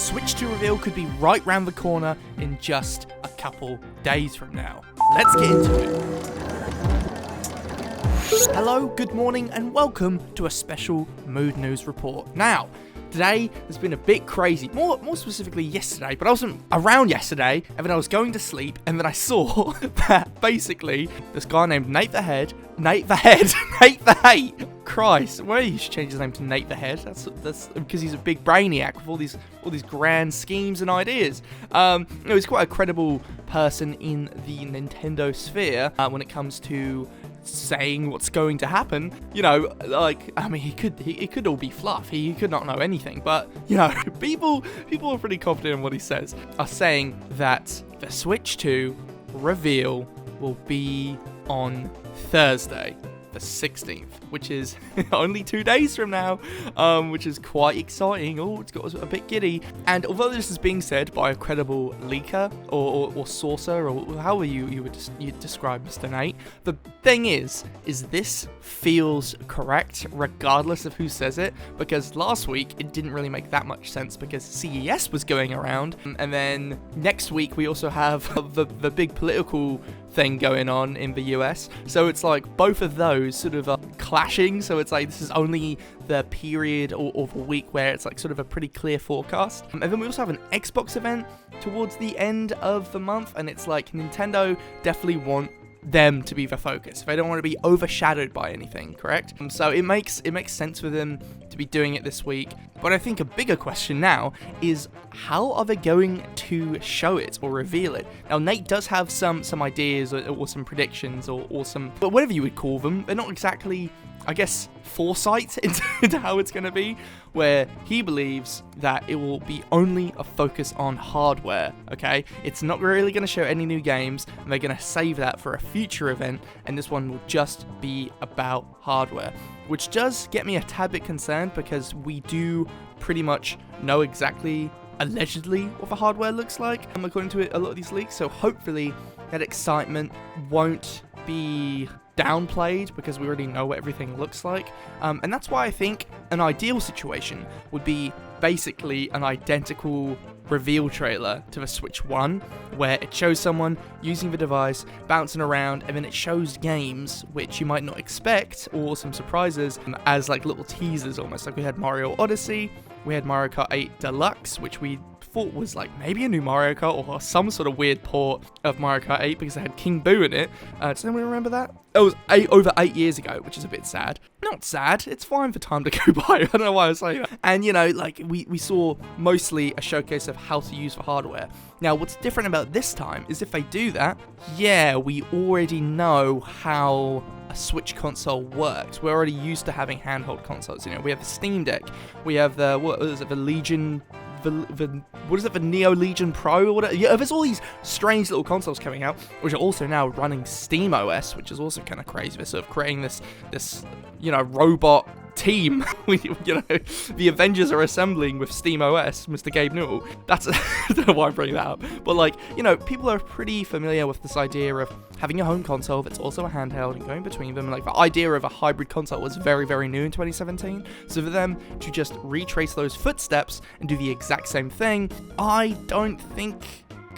Switch 2 reveal could be right round the corner in just a couple days from now. Let's get into it. Hello, good morning, and welcome to a special Mood News report. Now, today has been a bit crazy, more specifically yesterday, but I wasn't around yesterday, and then I was going to sleep, and then I saw that basically this guy named Nate the Hate. Christ, why you should change his name to Nate the Head? That's because he's a big brainiac with all these grand schemes and ideas. He's quite a credible person in the Nintendo sphere when it comes to saying what's going to happen. You know, like, I mean, it could all be fluff. He could not know anything, but you know, people are pretty confident in what he says. Are saying that the Switch 2 reveal will be on Thursday, the 16th, which is only 2 days from now, which is quite exciting. Oh, it's got a bit giddy. And although this is being said by a credible leaker or sourcer, or however you would describe Mr. Nate, the thing is this feels correct regardless of who says it, because last week it didn't really make that much sense because CES was going around, and then next week we also have the big political thing going on in the US, so it's like both of those sort of clashing. So it's like this is only the period of a week where it's like sort of a pretty clear forecast. And then we also have an Xbox event towards the end of the month, and it's like Nintendo definitely want them to be the focus. They don't want to be overshadowed by anything, correct? So it makes sense for them to be doing it this week. But I think a bigger question now is, how are they going to show it or reveal it? Now, Nate does have some ideas or some predictions or some, but whatever you would call them, they're not exactly, I guess, foresight into how it's going to be, where he believes that it will be only a focus on hardware, okay? It's not really going to show any new games, and they're going to save that for a future event, and this one will just be about hardware, which does get me a tad bit concerned because we do pretty much know exactly, allegedly, what the hardware looks like, according to a lot of these leaks, so hopefully that excitement won't be downplayed because we already know what everything looks like, and that's why I think an ideal situation would be basically an identical reveal trailer to the Switch 1, where it shows someone using the device, bouncing around, and then it shows games which you might not expect, or some surprises as like little teasers almost. Like we had Mario Odyssey, we had Mario Kart 8 Deluxe, which we thought was like maybe a new Mario Kart or some sort of weird port of Mario Kart 8 because it had King Boo in it. Does anyone remember that? It was over 8 years ago, which is a bit sad. Not sad, it's fine for time to go by. I don't know why I was saying that. And you know, like we saw mostly a showcase of how to use the hardware. Now, what's different about this time is if they do that, yeah, we already know how a Switch console works. We're already used to having handheld consoles. You know, we have the Steam Deck, we have the the Legion. The Neo Legion Pro or whatever. Yeah, there's all these strange little consoles coming out, which are also now running Steam OS, which is also kind of crazy. They're sort of creating this you know, robot team. You know, the Avengers are assembling with Steam OS, Mr. Gabe Newell. That's I don't know why I bring that up, but like, you know, people are pretty familiar with this idea of having a home console that's also a handheld and going between them. Like the idea of a hybrid console was very, very new in 2017. So for them to just retrace those footsteps and do the exact same thing, I don't think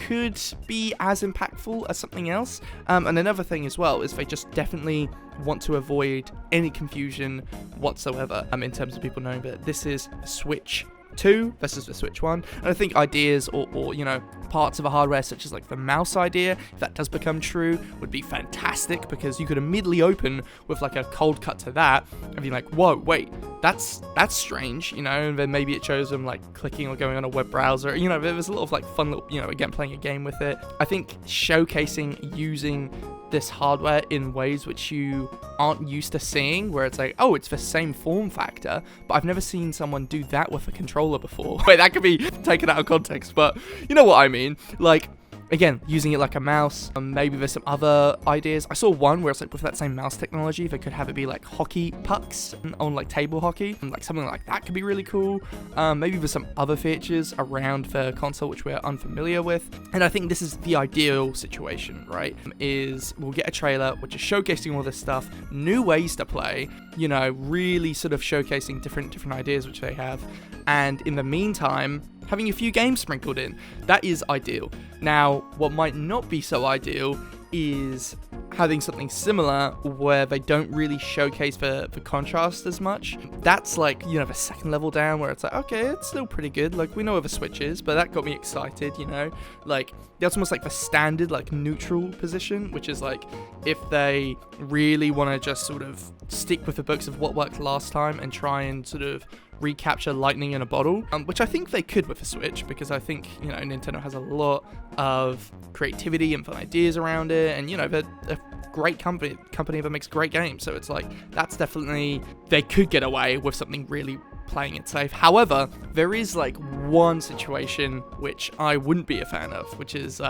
could be as impactful as something else. And another thing as well is they just definitely want to avoid any confusion whatsoever in terms of people knowing that this is Switch 2 versus the Switch 1. And I think ideas or you know, parts of the hardware such as like the mouse idea, if that does become true, would be fantastic because you could immediately open with like a cold cut to that and be like, whoa, wait, that's strange, you know, and then maybe it shows them like clicking or going on a web browser, you know, there's a lot of like fun little, you know, again, playing a game with it. I think showcasing using this hardware in ways which you aren't used to seeing, where it's like, oh, it's the same form factor, but I've never seen someone do that with a controller before. Wait, that could be taken out of context, but you know what I mean. Like, again, using it like a mouse. Maybe there's some other ideas. I saw one where it's like with that same mouse technology, they could have it be like hockey pucks on like table hockey, and like something like that could be really cool. Maybe there's some other features around the console which we're unfamiliar with. And I think this is the ideal situation, right? Is we'll get a trailer which is showcasing all this stuff, new ways to play, you know, really sort of showcasing different ideas which they have. And in the meantime, having a few games sprinkled in. That is ideal. Now, what might not be so ideal is having something similar where they don't really showcase for contrast as much. That's like, you know, the second level down where it's like, okay, it's still pretty good. Like, we know where the Switch is, but that got me excited, you know? Like, that's almost like the standard, like, neutral position, which is like, if they really want to just sort of stick with the books of what worked last time and try and sort of recapture lightning in a bottle, which I think they could with the Switch, because I think, you know, Nintendo has a lot of creativity and fun ideas around it, and, you know, they're a great company that makes great games, so it's like, that's definitely, they could get away with something really playing it safe. However, there is like one situation which I wouldn't be a fan of, which is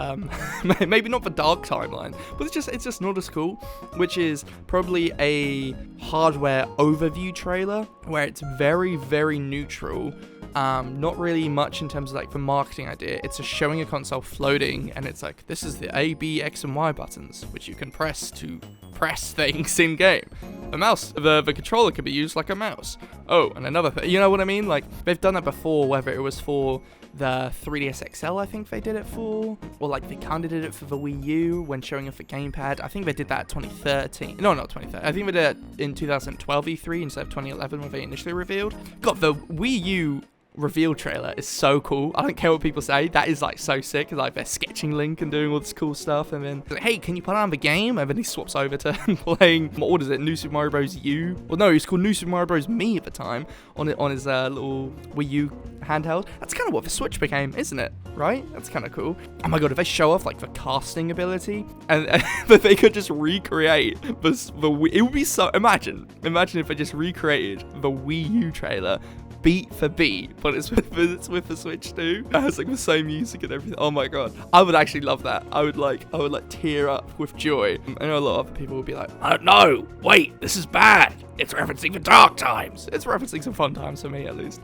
maybe not the dark timeline, but it's just not as cool, which is probably a hardware overview trailer where it's very, very neutral. Not really much in terms of like the marketing idea. It's just showing a console floating, and it's like, this is the A, B, X, and Y buttons, which you can press to press things in game. A mouse, the controller can be used like a mouse. Oh, and another thing, you know what I mean? Like, they've done it before, whether it was for the 3DS XL, I think they did it for, or like they kind of did it for the Wii U when showing off the gamepad. I think they did that at 2013. No, not 2013. I think they did it in 2012 E3 instead of 2011 when they initially revealed. God, the Wii U reveal trailer is so cool. I don't care what people say, that is like so sick. Like, they're sketching Link and doing all this cool stuff, and then like, hey, can you put on the game? And then he swaps over to playing, what is it, New Super Mario Bros. U? Well, no, it's called New Super Mario Bros. Me at the time on his little Wii U handheld. That's kind of what the Switch became, isn't it? Right? That's kind of cool. Oh my god, if they show off like the casting ability and that they could just recreate it would be so, imagine if they just recreated the Wii U trailer beat for beat, but it's with the Switch too. It has like the same music and everything. Oh my god, I would actually love that. I would like tear up with joy. I know a lot of other people would be like, no, wait, this is bad. It's referencing the dark times. It's referencing some fun times for me, at least.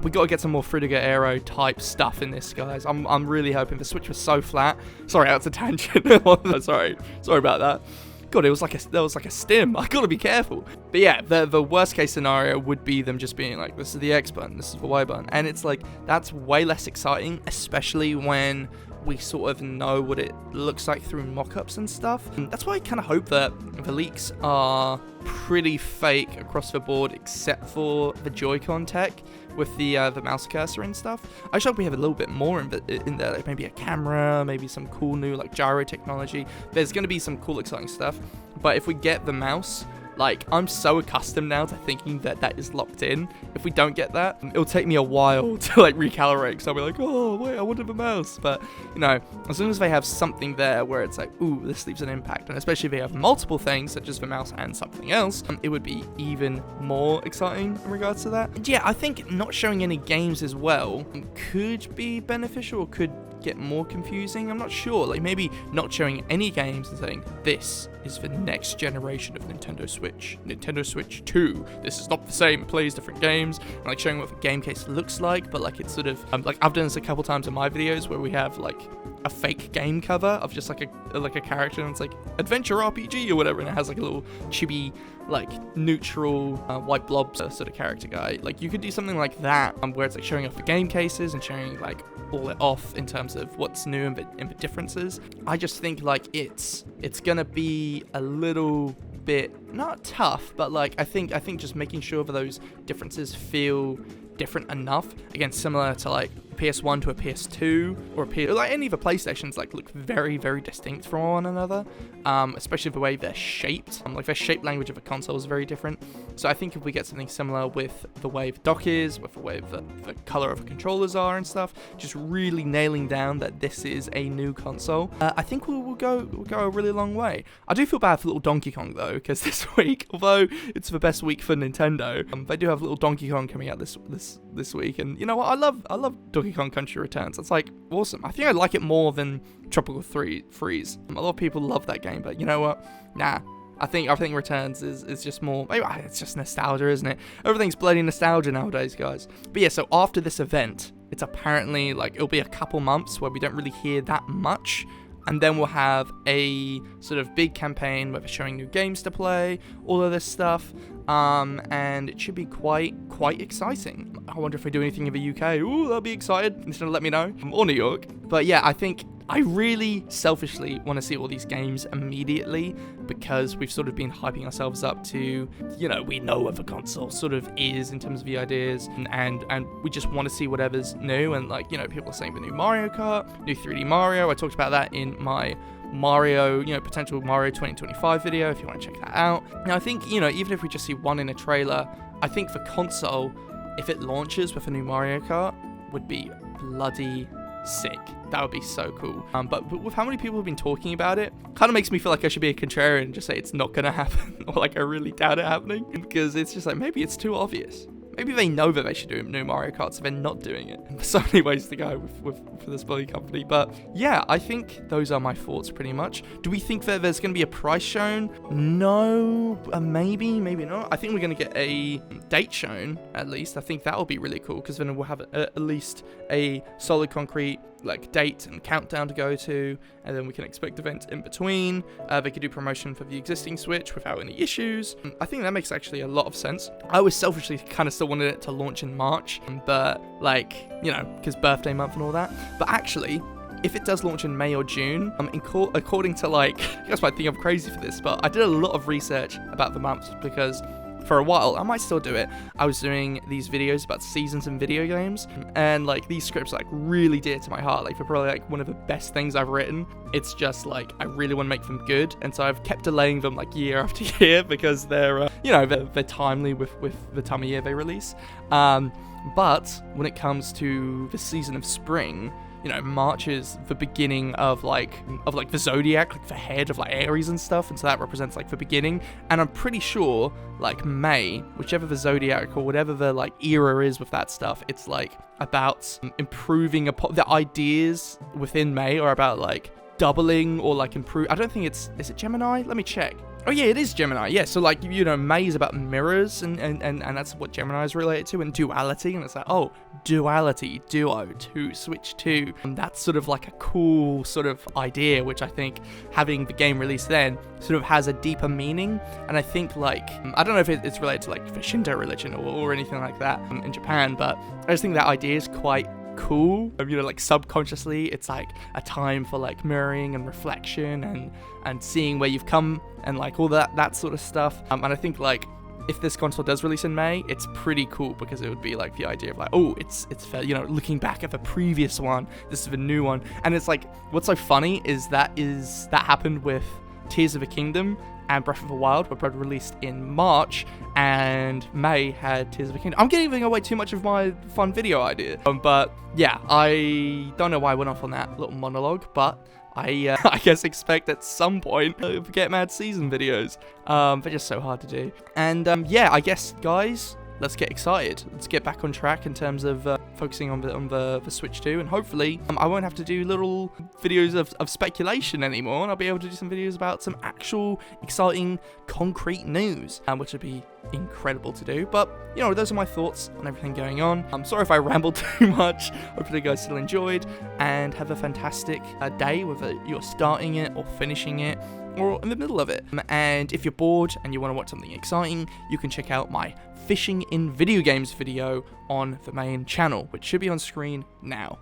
We gotta get some more Frutiger Aero type stuff in this, guys. I'm really hoping. The Switch was so flat. Sorry, that's a tangent. Sorry about that. God, there was like a stim. I gotta be careful. But yeah, the worst case scenario would be them just being like, this is the X button, this is the Y button. And it's like, that's way less exciting, especially when we sort of know what it looks like through mock-ups and stuff. And that's why I kind of hope that the leaks are pretty fake across the board, except for the Joy-Con tech with the mouse cursor and stuff. I just hope we have a little bit more in there, like maybe a camera, maybe some cool new like gyro technology. There's going to be some cool, exciting stuff. But if we get the mouse, like, I'm so accustomed now to thinking that is locked in. If we don't get that, it'll take me a while to like recalibrate, because I'll be like, oh wait, I wanted the mouse. But you know, as soon as they have something there where it's like, ooh, this leaves an impact, and especially if they have multiple things such as the mouse and something else, it would be even more exciting in regards to that. And yeah, I think not showing any games as well could be beneficial, or could get more confusing. I'm not sure. Like, maybe not showing any games and saying, this is the next generation of Nintendo Switch. Nintendo Switch 2. This is not the same. It plays different games. And like showing what the game case looks like, but like it's sort of like, I've done this a couple times in my videos where we have like a fake game cover of just like a character, and it's like adventure RPG or whatever, and it has like a little chibi like neutral white blob sort of character guy. Like, you could do something like that where it's like showing off the game cases and showing like all it off in terms of what's new and the differences. I just think like it's gonna be a little bit not tough, but like I think just making sure that those differences feel different enough. Again, similar to like PS1 to a PS2 or like any of the PlayStations, like look very, very distinct from one another, especially the way they're shaped. Like their shape language of a console is very different. So I think if we get something similar with the way the dock is, with the way the color of the controllers are and stuff, just really nailing down that this is a new console, I think we'll go a really long way. I do feel bad for little Donkey Kong though, because this week, although it's the best week for Nintendo, they do have little Donkey Kong coming out this week, and you know what? I love Donkey Kong Country Returns. It's like awesome. I think I like it more than Tropical Freeze. A lot of people love that game, but you know what? Nah. I think Returns is just more, maybe it's just nostalgia, isn't it? Everything's bloody nostalgia nowadays, guys. But yeah, so after this event, it's apparently like it'll be a couple months where we don't really hear that much, and then we'll have a sort of big campaign where we're showing new games to play, all of this stuff, and it should be quite exciting. I wonder if we do anything in the UK. Ooh, that'll be excited. Just let me know. Or New York. But yeah, I think I really selfishly want to see all these games immediately, because we've sort of been hyping ourselves up to, you know, we know what the console sort of is in terms of the ideas, and we just want to see whatever's new. And like, you know, people are saying the new Mario Kart, new 3D Mario. I talked about that in my Mario, you know, potential Mario 2025 video, if you want to check that out. Now, I think, you know, even if we just see one in a trailer, I think for console, if it launches with a new Mario Kart, would be bloody sick. That would be so cool. But with how many people have been talking about it, kind of makes me feel like I should be a contrarian and just say it's not gonna happen, or like I really doubt it happening, because it's just like, maybe it's too obvious. Maybe they know that they should do a new Mario Kart, so they're not doing it. There's so many ways to go for this bloody company. But yeah, I think those are my thoughts pretty much. Do we think that there's going to be a price shown? No, maybe not. I think we're going to get a date shown, at least. I think that will be really cool, because then we'll have at least a solid concrete like date and countdown to go to, and then we can expect events in between. They could do promotion for the existing Switch without any issues. I think that makes actually a lot of sense. I was selfishly kind of still wanted it to launch in March, but like, you know, because birthday month and all that. But actually, if it does launch in May or June, according to, like, you guys might think I'm crazy for this, but I did a lot of research about the months, because for a while, I might still do it, I was doing these videos about seasons in video games, and like, these scripts are like really dear to my heart. Like, they're probably like one of the best things I've written. It's just like, I really want to make them good, and so I've kept delaying them like year after year, because they're you know, they're timely with the time of year they release. But when it comes to the season of spring, you know, March is the beginning of like the zodiac, like the head of like Aries and stuff, and so that represents like the beginning. And I'm pretty sure like May, whichever the zodiac or whatever the like era is with that stuff, it's like about improving upon the ideas within May, or about like doubling or like improve. I don't think is it Gemini? Let me check. Oh yeah, it is Gemini. Yeah, so like, you know, May is about mirrors, and that's what Gemini is related to, and duality, and it's like, oh, duality, duo, two, switch two. And that's sort of like a cool sort of idea, which I think having the game released then sort of has a deeper meaning. And I think like, I don't know if it's related to like the Shinto religion or anything like that in Japan, but I just think that idea is quite cool. You know, like subconsciously, it's like a time for like mirroring and reflection and seeing where you've come, and like all that sort of stuff. And I think like, if this console does release in May, it's pretty cool, because it would be like the idea of like, oh, it's you know, looking back at the previous one, this is the new one. And it's like, what's so funny is that happened with Tears of the Kingdom and Breath of the Wild, were both released in March, and May had Tears of the Kingdom. I'm giving away too much of my fun video idea. But yeah, I don't know why I went off on that little monologue, but I guess expect at some point GetMadz season videos. They're just so hard to do. And yeah, I guess, guys, let's get excited. Let's get back on track in terms of focusing on the Switch 2, and hopefully I won't have to do little videos of speculation anymore, and I'll be able to do some videos about some actual exciting concrete news, which would be incredible to do. But you know, those are my thoughts on everything going on. I'm sorry if I rambled too much. Hopefully you guys still enjoyed, and have a fantastic day, whether you're starting it or finishing it or in the middle of it. And if you're bored and you want to watch something exciting, you can check out my fishing in video games video on the main channel, which should be on screen now.